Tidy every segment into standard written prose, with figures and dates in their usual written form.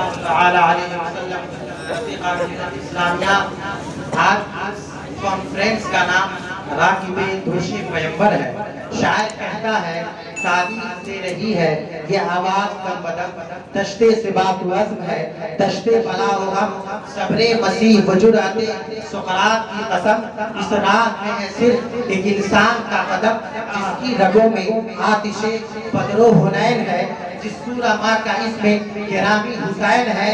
اللہ تعالی علیہ وسلم اسلامیہ۔ آج کانفرنس کا نام راکب دوش پیمبر ہے۔ شاعر کہتا ہے شادی سے رہی ہے یہ آواز کا بدم، تشتے سے بات وزم ہے، تشتے بلا و غم، صبر مسیح وجرات سقراط کی قسم، اس راہ میں ہے صرف ایک انسان کا قدم، جس کی رگوں میں آتش بدر و حنین ہے، جس سورہ ماں کا اس میں گرامی حسین ہے،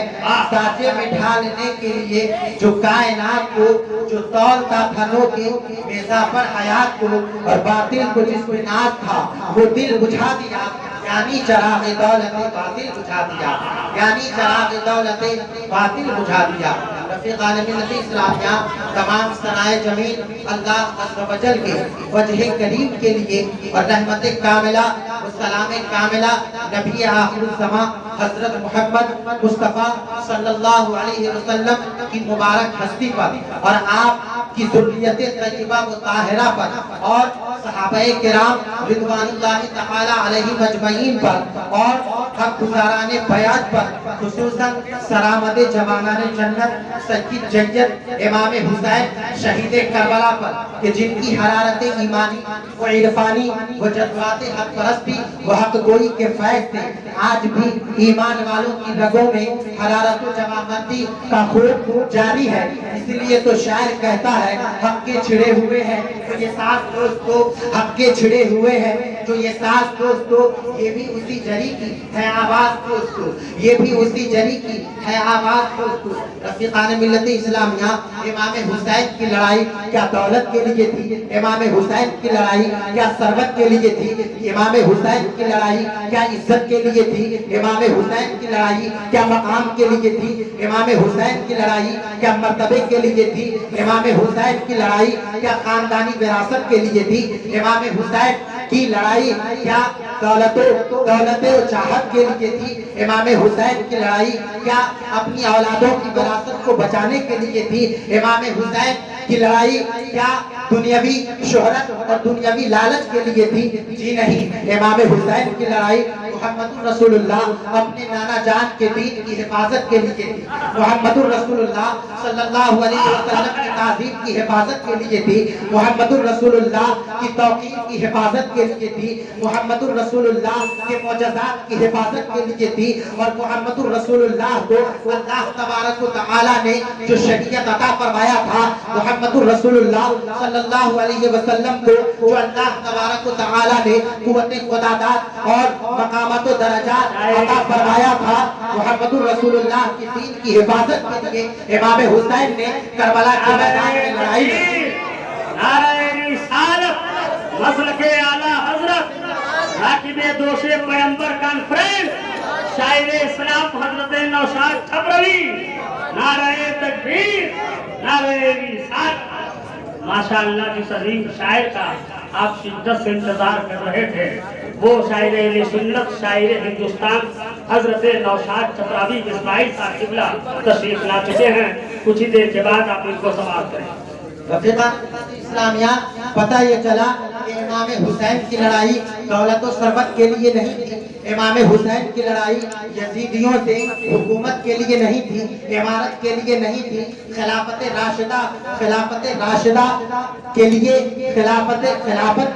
سانچے میں ڈھالنے کے لیے جو کائنات کو، جو تولتا تھا نو کے میزا پر حیات کو، اور باطل کو جس میں ناز تھا وہ دل بجھا دیا، یعنی چراغ دولت باطل بجھا دیا، یعنی چراغ دولت باطل بجھا دیا۔ رفیق عالمین اسلامیہ، تمام ثنائے جمیل اللہ عز و جل کے وجہ کریم کے لیے اور رحمت کاملہ و سلام کاملہ نبی آخر الزمان حضرت محمد مصطفیٰ صلی اللہ علیہ وسلم کی مبارک ہستی پر اور آپ کی ذریت طیبہ و طاہرہ پر اور صحابہ کرام رضوان اللہ تعالی علیہ مجمعین پر اور حق گزاران بیعت پر، خصوصاً سرآمد جوانان جنت سید جید امام حسین شہید کربلا پر، کہ جن کی حرارت ایمانی و عرفانی و جذبات حق پرستی و حق گوئی کے فیض سے آج بھی ایمان والوں کی رگوں میں حرارت و جوانمندی کا خون جاری ہے۔ اس لیے تو شاعر کہتا ہے حق کے چھڑے ہوئے ہیں جو یہ ساز دوستو، حق کے چھڑے ہوئے ہیں جو یہ ساز دوستو، یہ بھی اسی جری کی ہے آواز دوستو، یہ بھی اسی جری کی ہے آواز دوستو۔ رفیقان ملت اسلامیہ، امام حسین کی لڑائی کیا دولت کے لیے تھی؟ امام حسین کی لڑائی کیا ثروت کے لیے تھی؟ امام حسین کی لڑائی کیا عزت کے لیے تھی؟ امام حسین کی لڑائی کیا مقام کے لیے تھی؟ امام حسین کی لڑائی کیا مرتبے کے لیے تھی؟ امام حسین کی لڑائی کیا خاندانی وراثت کے لیے تھی؟ امام حسین کی لڑائی کیا دولت و چاہت کے لیے تھی؟ امام حسین کی لڑائی کیا اپنی اولادوں کی وراثت کو بچانے کے لیے تھی؟ امام حسین کی لڑائی کیا دنیاوی شہرت اور دنیاوی لالچ کے لیے تھی؟ جی نہیں، امام حسین کی لڑائی محمد رسول اللہ اپنے نانا جان کے دین کی حفاظت کے لیے تھی، محمد رسول اللہ صلی اللہ علیہ وسلم کی تعظیم کی حفاظت کے لیے تھی، محمد رسول اللہ کی توقیر کی حفاظت کے لیے تھی، محمد رسول اللہ کے معجزات کی حفاظت کے لیے تھی، اور محمد رسول اللہ کو اللہ تبارک و تعالی نے جو شریعت عطا فرمایا تھا، محمد رسول اللہ صلی اللہ علیہ وسلم کو جو اللہ تبارک و تعالی نے قوت قدادات اور مقامات و درجات عطا فرمایا تھا، محمد رسول اللہ کی دین کی حفاظت کے لیے امام حسین نے کربلا کے میدان میں لڑائی لڑی۔ نعرہ رسالت، مسلک اعلیٰ حضرت راکب دوش پیمبر کانفرنس، شاعر اسلام حضرت نوشاد ٹھبروی، نعرہ تکبیر، نعرہ رسالت۔ ماشاءاللہ جس عظیم شاعر کا آپ شدت سے انتظار کر رہے تھے، وہ شاعر اہل سنت، شاعر ہندوستان حضرت نوشاد ٹھبروی اسماعیل صاحب قبلہ تشریف لا چکے ہیں۔ کچھ ہی دیر کے بعد آپ ان کو سماعت کریں۔ رفیقان اسلامیہ، پتہ یہ چلا کہ امام حسین کی لڑائی دولت و ثروت کے لیے نہیں تھی، امام حسین کی لڑائی یزیدیوں سے حکومت کے لیے نہیں تھی، امارت کے لیے نہیں تھی، خلافت راشدہ کے لیے، خلافت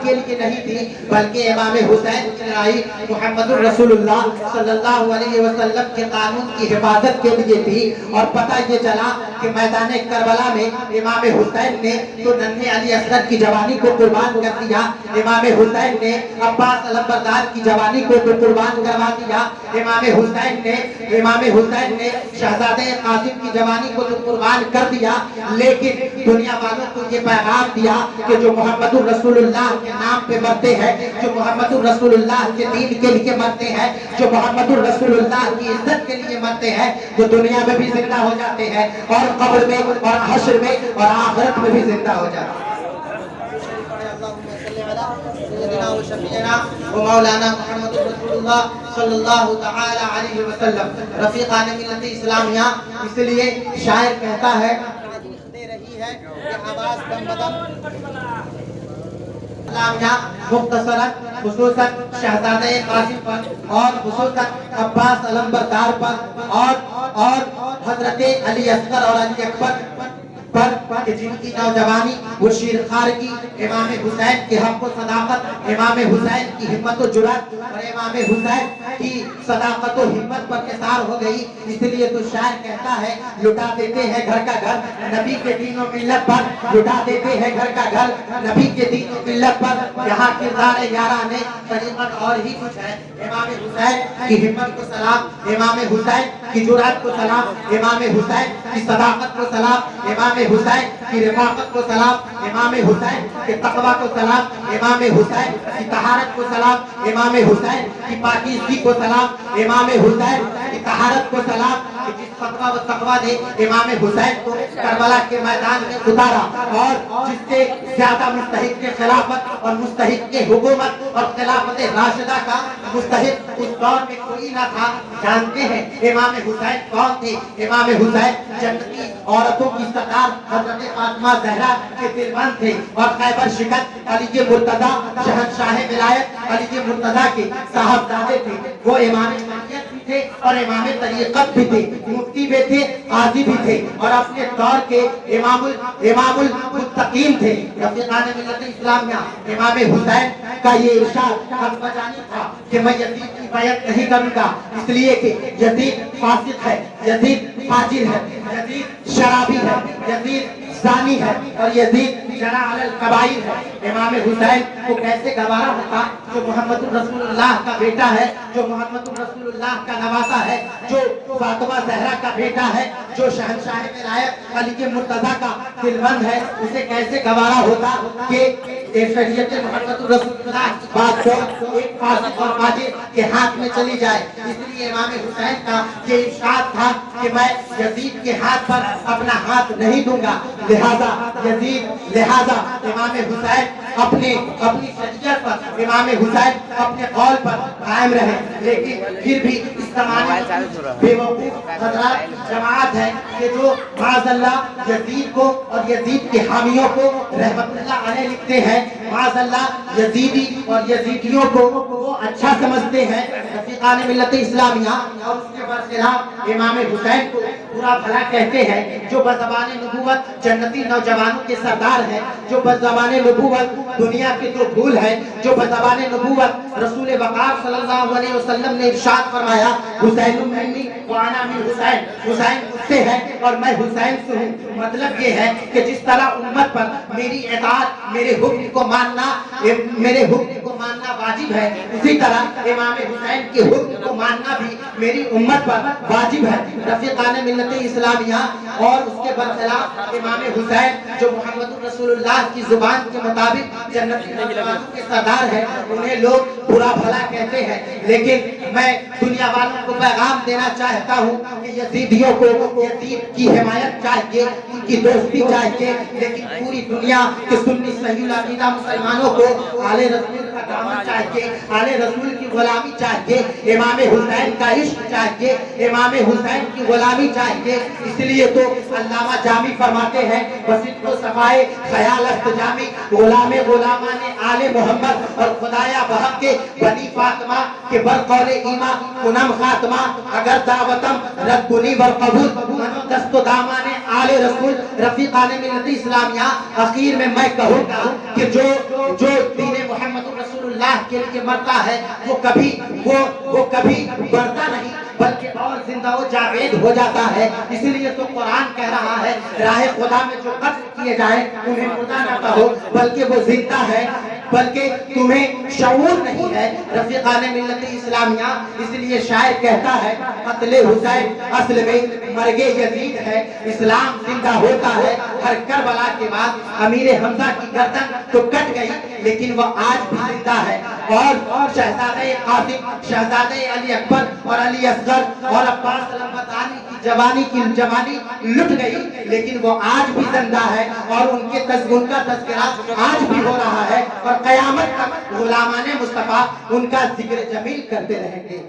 کے لیے نہیں تھی، بلکہ امام حسین کی لڑائی محمد رسول اللہ صلی اللہ علیہ وسلم کے قانون کی حفاظت کے لیے تھی۔ اور پتہ یہ چلا کہ میدان کربلا میں امام حسین نے تو ننھے علی اصغر کی جوانی کو قربان کر دیا، امام حسین نے عباس علمبردار کی جوانی کو تو قربان کروا دیا، امام حسین نے شہزادہ قاسم کی جوانی کو تو قربان کر دیا، لیکن دنیا والوں کو یہ پیغام دیا کہ جو محمد رسول اللہ کے نام پہ مرتے ہیں، جو محمد رسول اللہ کے دین کے لیے مرتے ہیں، جو محمد رسول اللہ کی عزت کے لیے مرتے ہیں، جو دنیا میں بھی زندہ ہو جاتے ہیں اور قبر میں اور حشر میں اور آخرت میں بھی زندہ ہو جاتے ہیں۔ مولانا محمد رسول اللہ صلی اللہ تعالی علیہ وسلم۔ رفیقان ملت اسلامیہ، اس لیے شاعر کہتا ہے اسلامیہ مختصراً خصوصاً شہزادہ قاسم پر اور خصوصاً عباس علمبردار پر اور حضرت علی اصغر اور علی اکبر پر جن کی نوجوانی وہ شیرخوار کی، امام حسین کے حق و صداقت، امام حسین کی ہمت و جرأت اور امام حسین کی صداقت و ہمت پر نثار ہو گئی. اس لیے تو شاعر کہتا ہے لٹا دیتے ہیں گھر کا گھر نبی کے دین و ملت پر، لٹا دیتے ہیں گھر کا گھر نبی کے دین و ملت پر. یہاں کردار یارانے طریقت اور ہی کچھ ہے. امام حسین کی ہمت کو سلام، امام حسین کی جرأت کو سلام، امام حسین کی صداقت کو سلام، امام حسین کی رفاقت کو سلام، امام حسین کے تقوی کو سلام، امام حسین کی طہارت کو سلام، امام حسین کی پاکیزگی کو سلام، امام حسین کی طہارت کو سلام. جس فتویٰ و تقویٰ نے امام حسین کو کربلا کے میدان میں اتارا اور جس سے زیادہ مستحق کے خلافت اور مستحق کے حکومت اور خلافت راشدہ کا مستحق اس دور میں کوئی نہ تھا. جانتے ہیں امام حسین کون تھے؟ امام حسین جنتی عورتوں کی سردار حضرت فاطمہ زہرا کے دلبند تھے اور خیبر شکست علی مرتضیٰ شہنشاہ ولایت علی مرتضیٰ کے صاحبزادے تھے. وہ امام شریعت بھی تھے اور امام طریقت بھی تھے، مفتی بھی تھے، قاضی بھی تھے اور اپنے دور کے امام المتقین تھے. رفیقان ملت اسلامیہ امام حسین کا یہ ارشاد حق بجانی تھا کہ میں یزید کی بیعت نہیں کروں گا، اس لیے کہ یزید فاسق ہے، یزید فاجر ہے، یزید شرابی ہے، یزید زانی ہے اور یزید جرا علی الکبائر ہے. امام حسین کو کیسے گوارا ہوتا جو محمد رسول اللہ کا بیٹا ہے، جو محمد رسول اللہ کا نواسا ہے، جو فاطمہ زہرا کا بیٹا ہے، جو شہنشاہ ولایت علی مرتضیٰ کا دلبند ہے. اسے کیسے گوارا ہوتا کہ شریعت محمد رسول اللہ بات ایک فاسق اور فاجر کے ہاتھ میں چلی جائے. اس لیے امام حسین کا یہ ارشاد تھا کہ میں یزید کے ہاتھ پر اپنا ہاتھ نہیں دوں گا. لہذا امام حسین اپنی شریعت پر، امام حسین اپنے قول پر قائم رہے. لیکن پھر بھی اس زمانے میں بے وقوف حضرات جماعت ہے کہ جو معاذ اللہ یزید کو اور یزید کے حامیوں کو رحمت اللہ علیہ لکھتے ہیں. معاذ اللہ یزیدی اور یزیدیوں کو وہ اچھا سمجھتے ہیں. رفیقان ملت اسلامیہ اور اس کے برخلاف امام حسین کو برا بھلا کہتے ہیں. جو بزبان نبوت جنتی نوجوانوں کے سردار ہیں، جو بزبان نبوت دنیا کے تو پھول ہے، جو بزبان نبوت رسول وقار صلی اللہ علیہ وسلم نے ارشاد فرمایا حسین منی وانا من حسین، حسین مجھ سے ہے اور میں حسین سے ہوں. مطلب یہ ہے کہ جس طرح امت پر میری اطاعت، میرے حکم کو ماننا واجب ہے، اسی طرح امام حسین کے حکم کو ماننا بھی میری امت پر واجب ہے. رفیقان ملت اسلامیہ اور اس کے برخلاف امام حسین جو محمد رسول اللہ کی زبان کے مطابق جنتی نوجوانوں کے سردار ہیں، انہیں لوگ برا بھلا کہتے ہیں. لیکن میں دنیا والوں کو پیغام دینا چاہتا ہوں کہ یزیدیوں کو یزید کی حمایت چاہیے، ان کی دوستی چاہیے، لیکن پوری دنیا کے سنی صحیح العقیدہ مسلمانوں کو آل رسول کا دامن چاہیے، آل رسول کی غلامی چاہیے، امام حسین کا عشق چاہیے، امام حسین کی غلامی چاہیے. اس لیے تو علامہ جامی فرماتے ہیں بصیرت و صفائے خیال است جامی غلام غلامان آل محمد اور خدایا بحق کے بنی فاطمہ کے برقول ایمان کنم خاتمہ اگر دعوتم رد کنی ورقبول منو دست و دامان آل رسول. رفیقان ملت اسلامیہ اخیر میں میں کہوں گا کہ جو دین محمد رسول اللہ کے لیے مرتا ہے وہ کبھی بڑھتا نہیں بلکہ اور زندہ و جاوید ہو جاتا ہے. اس لیے تو قرآن کہہ رہا ہے راہ خدا میں جو قتل کیے جائیں انہیں مردہ نہ کہو بلکہ وہ زندہ ہے، بلکہ تمہیں شعور نہیں ہے. رفیقان ملت اسلامیہ اس لیے شاعر کہتا ہے قتل حسین اصل میں مرگ یزید ہے، اسلام زندہ ہوتا ہے. ہر کربلا کے بعد امیر حمزہ کی گردن تو کٹ گئی لیکن وہ آج بھی زندہ ہے. اور شہزادہ قاسم، شہزادہ علی اکبر اور علی اصغر اور عباس علمبرداری کی جوانی لٹ گئی لیکن وہ آج بھی زندہ ہے اور ان کے ان کا تذکرہ آج بھی ہو رہا ہے اور قیامت تک غلامان مصطفیٰ ان کا ذکر جمیل کرتے رہیں گے.